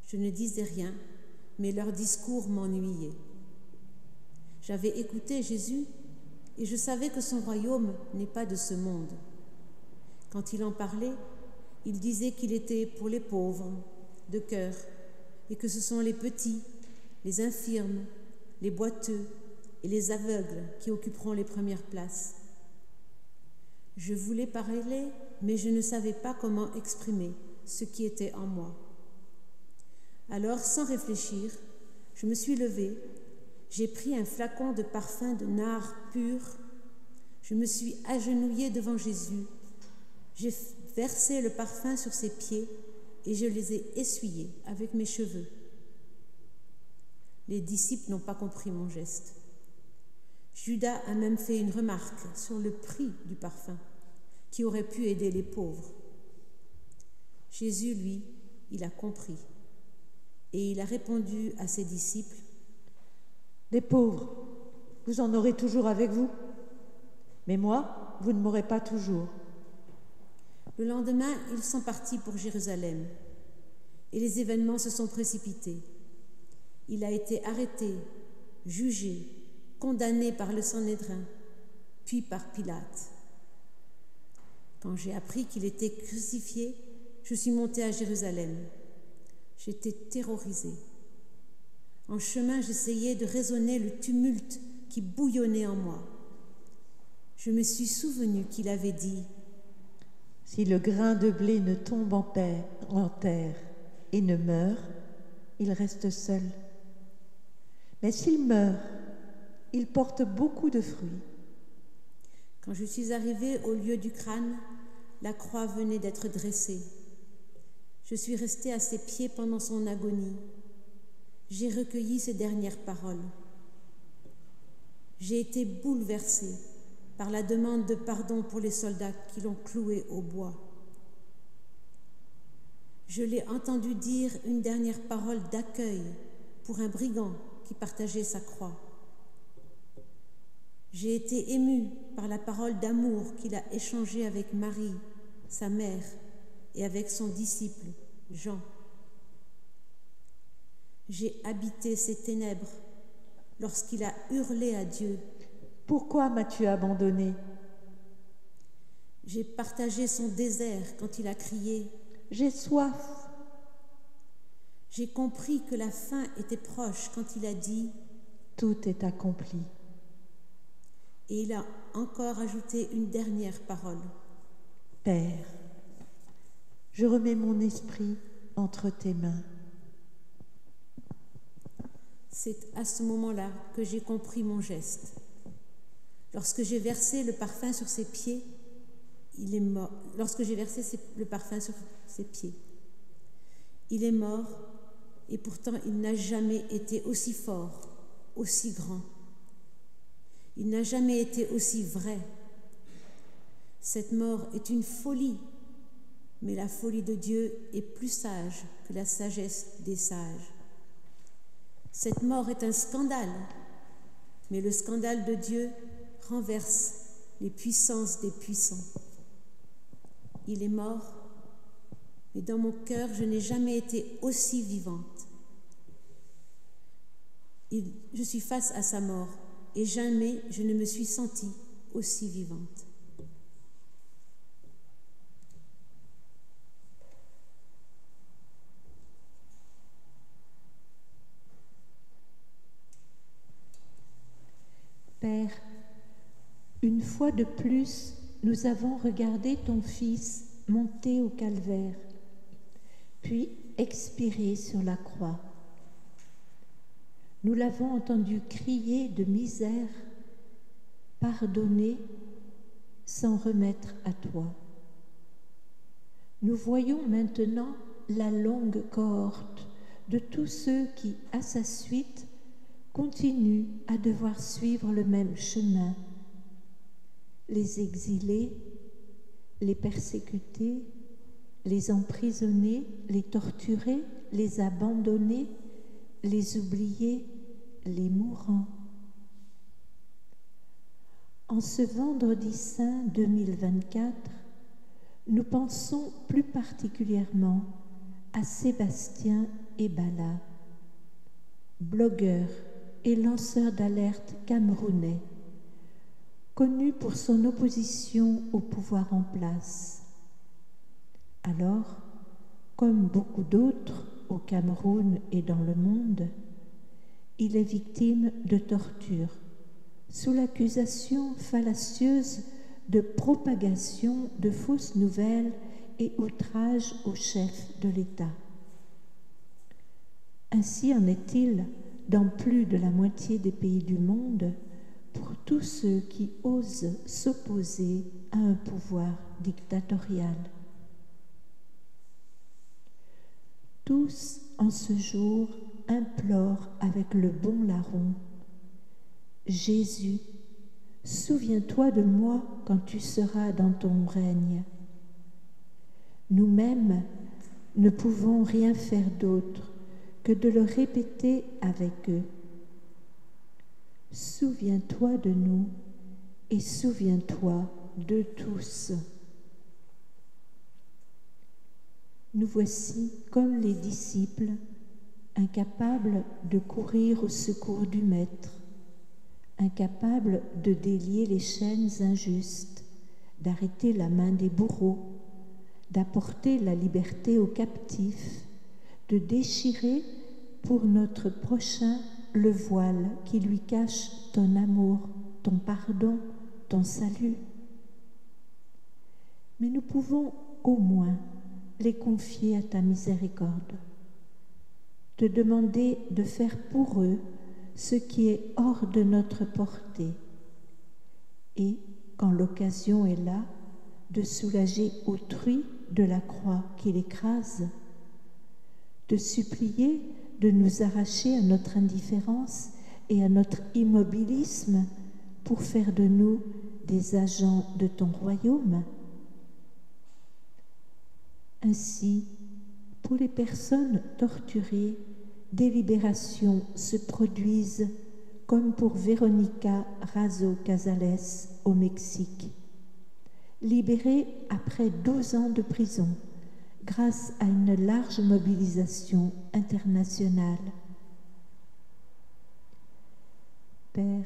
Je ne disais rien, mais leur discours m'ennuyait. J'avais écouté Jésus et je savais que son royaume n'est pas de ce monde. Quand il en parlait, il disait qu'il était pour les pauvres de cœur et que ce sont les petits, les infirmes, les boiteux et les aveugles qui occuperont les premières places. Je voulais parler, mais je ne savais pas comment exprimer ce qui était en moi. Alors, sans réfléchir, je me suis levée, j'ai pris un flacon de parfum de nard pur, je me suis agenouillée devant Jésus, j'ai versé le parfum sur ses pieds et je les ai essuyés avec mes cheveux. Les disciples n'ont pas compris mon geste. Judas a même fait une remarque sur le prix du parfum, qui aurait pu aider les pauvres. Jésus, lui, il a compris. Et il a répondu à ses disciples, « Les pauvres, vous en aurez toujours avec vous, mais moi, vous ne m'aurez pas toujours. » Le lendemain, ils sont partis pour Jérusalem, et les événements se sont précipités. Il a été arrêté, jugé, condamné par le Sanhédrin, puis par Pilate. Quand j'ai appris qu'il était crucifié, je suis montée à Jérusalem. J'étais terrorisée. En chemin, j'essayais de raisonner le tumulte qui bouillonnait en moi. Je me suis souvenue qu'il avait dit « Si le grain de blé ne tombe en terre et ne meurt, il reste seul. Mais s'il meurt, il porte beaucoup de fruits. » Quand je suis arrivée au lieu du crâne, la croix venait d'être dressée. Je suis restée à ses pieds pendant son agonie. J'ai recueilli ses dernières paroles. J'ai été bouleversée par la demande de pardon pour les soldats qui l'ont cloué au bois. Je l'ai entendu dire une dernière parole d'accueil pour un brigand qui partageait sa croix. J'ai été émue par la parole d'amour qu'il a échangée avec Marie, sa mère, et avec son disciple, Jean. J'ai habité ces ténèbres lorsqu'il a hurlé à Dieu. « Pourquoi m'as-tu abandonné ?» J'ai partagé son désert quand il a crié « J'ai soif !» J'ai compris que la fin était proche quand il a dit « Tout est accompli !» Et il a encore ajouté une dernière parole. « Père, je remets mon esprit entre tes mains. » C'est à ce moment-là que j'ai compris mon geste. Lorsque j'ai versé le parfum sur ses pieds, il est mort. Lorsque j'ai versé le parfum sur ses pieds, il est mort, et pourtant il n'a jamais été aussi fort, aussi grand. Il n'a jamais été aussi vrai. Cette mort est une folie, mais la folie de Dieu est plus sage que la sagesse des sages. Cette mort est un scandale, mais le scandale de Dieu renverse les puissances des puissants. Il est mort, mais dans mon cœur, je n'ai jamais été aussi vivante. Je suis face à sa mort, et jamais je ne me suis sentie aussi vivante. Père, une fois de plus, nous avons regardé ton Fils monter au calvaire, puis expirer sur la croix. Nous l'avons entendu crier de misère, pardonner, s'en remettre à toi. Nous voyons maintenant la longue cohorte de tous ceux qui, à sa suite, continuent à devoir suivre le même chemin. Les exilés, les persécutés, les emprisonnés, les torturés, les abandonnés, les oubliés, les mourants. En ce vendredi saint 2024, nous pensons plus particulièrement à Sébastien Ebala, blogueur et lanceur d'alerte camerounais, connu pour son opposition au pouvoir en place. Alors, comme beaucoup d'autres au Cameroun et dans le monde, il est victime de torture sous l'accusation fallacieuse de propagation de fausses nouvelles et outrage au chef de l'État. Ainsi en est-il dans plus de la moitié des pays du monde pour tous ceux qui osent s'opposer à un pouvoir dictatorial. Tous, en ce jour, implorent avec le bon larron: Jésus, souviens-toi de moi quand tu seras dans ton règne. Nous-mêmes ne pouvons rien faire d'autre que de le répéter avec eux. Souviens-toi de nous et souviens-toi de tous. Nous voici comme les disciples, incapables de courir au secours du Maître, incapables de délier les chaînes injustes, d'arrêter la main des bourreaux, d'apporter la liberté aux captifs, de déchirer pour notre prochain le voile qui lui cache ton amour, ton pardon, ton salut. Mais nous pouvons au moins les confier à ta miséricorde, te demander de faire pour eux ce qui est hors de notre portée et, quand l'occasion est là, de soulager autrui de la croix qui l'écrase, de supplier de nous arracher à notre indifférence et à notre immobilisme pour faire de nous des agents de ton royaume. Ainsi, pour les personnes torturées, des libérations se produisent comme pour Veronica Razo Casales au Mexique, libérée après 12 ans de prison grâce à une large mobilisation internationale. Père,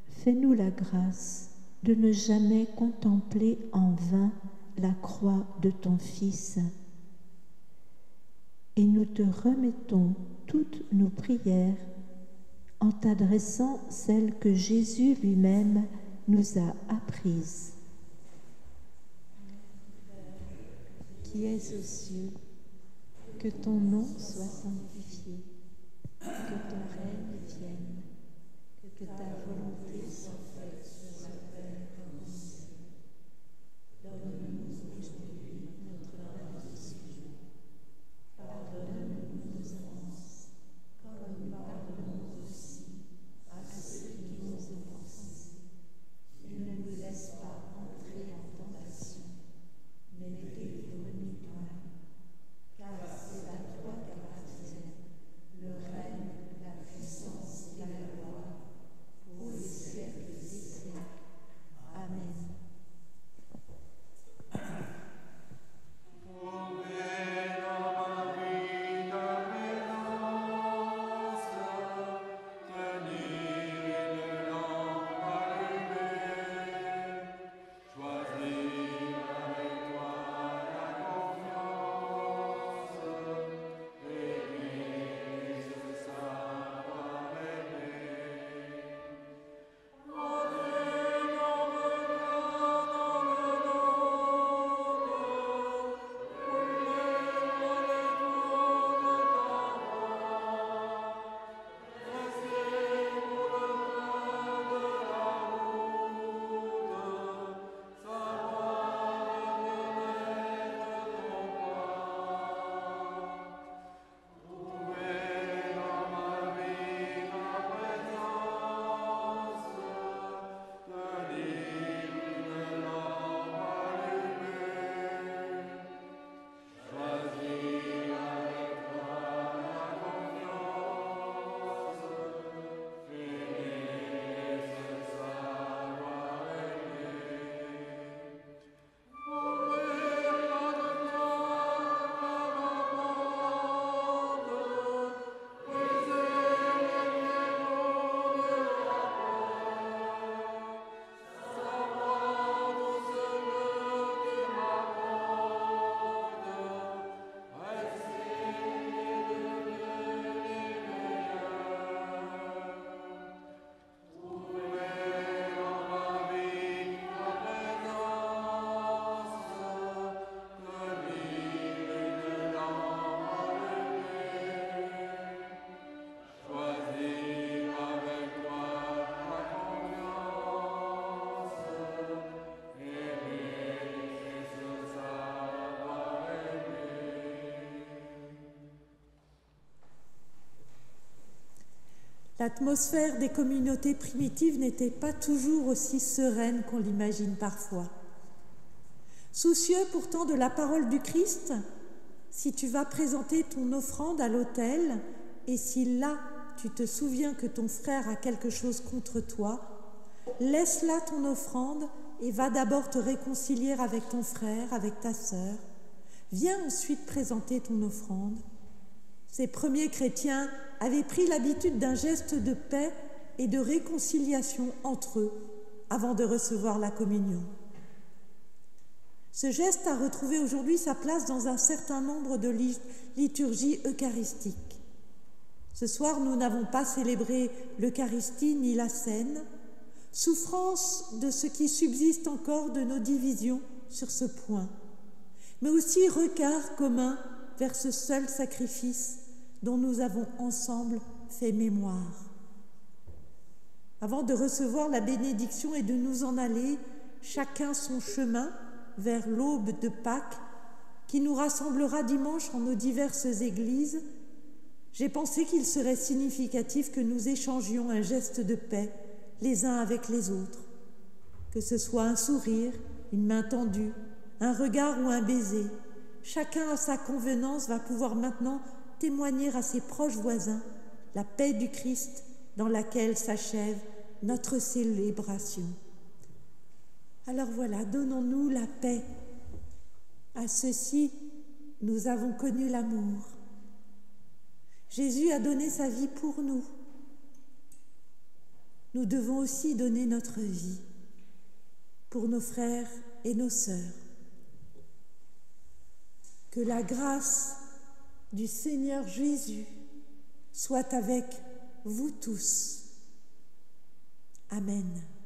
fais-nous la grâce de ne jamais contempler en vain la croix de ton Fils. Et nous te remettons toutes nos prières en t'adressant celles que Jésus lui-même nous a apprises. Qui es aux cieux, que ton nom soit sanctifié, que ton règne vienne, que ta volonté soit faite sur la terre comme au ciel. Donne-nous aujourd'hui notre pain de ce jour. Pardonne-nous nos offenses, comme nous pardonnons aussi à ceux qui nous ont offensés. Et ne nous laisse pas entrer en tentation, mais délivre-nous du mal. Car c'est à toi qu'appartiennent le règne, la puissance L'atmosphère des communautés primitives n'était pas toujours aussi sereine qu'on l'imagine parfois. Soucieux pourtant de la parole du Christ, si tu vas présenter ton offrande à l'autel et si là tu te souviens que ton frère a quelque chose contre toi, laisse là ton offrande et va d'abord te réconcilier avec ton frère, avec ta sœur. Viens ensuite présenter ton offrande. Ces premiers chrétiens avaient pris l'habitude d'un geste de paix et de réconciliation entre eux avant de recevoir la communion. Ce geste a retrouvé aujourd'hui sa place dans un certain nombre de liturgies eucharistiques. Ce soir, nous n'avons pas célébré l'Eucharistie ni la Cène, souffrance de ce qui subsiste encore de nos divisions sur ce point, mais aussi regard commun vers ce seul sacrifice dont nous avons ensemble fait mémoire. Avant de recevoir la bénédiction et de nous en aller, chacun son chemin vers l'aube de Pâques qui nous rassemblera dimanche en nos diverses églises, j'ai pensé qu'il serait significatif que nous échangions un geste de paix les uns avec les autres, que ce soit un sourire, une main tendue, un regard ou un baiser. Chacun à sa convenance va pouvoir maintenant témoigner à ses proches voisins la paix du Christ dans laquelle s'achève notre célébration. Alors voilà, donnons-nous la paix. À ceci, nous avons connu l'amour. Jésus a donné sa vie pour nous. Nous devons aussi donner notre vie pour nos frères et nos sœurs. Que la grâce du Seigneur Jésus soit avec vous tous. Amen.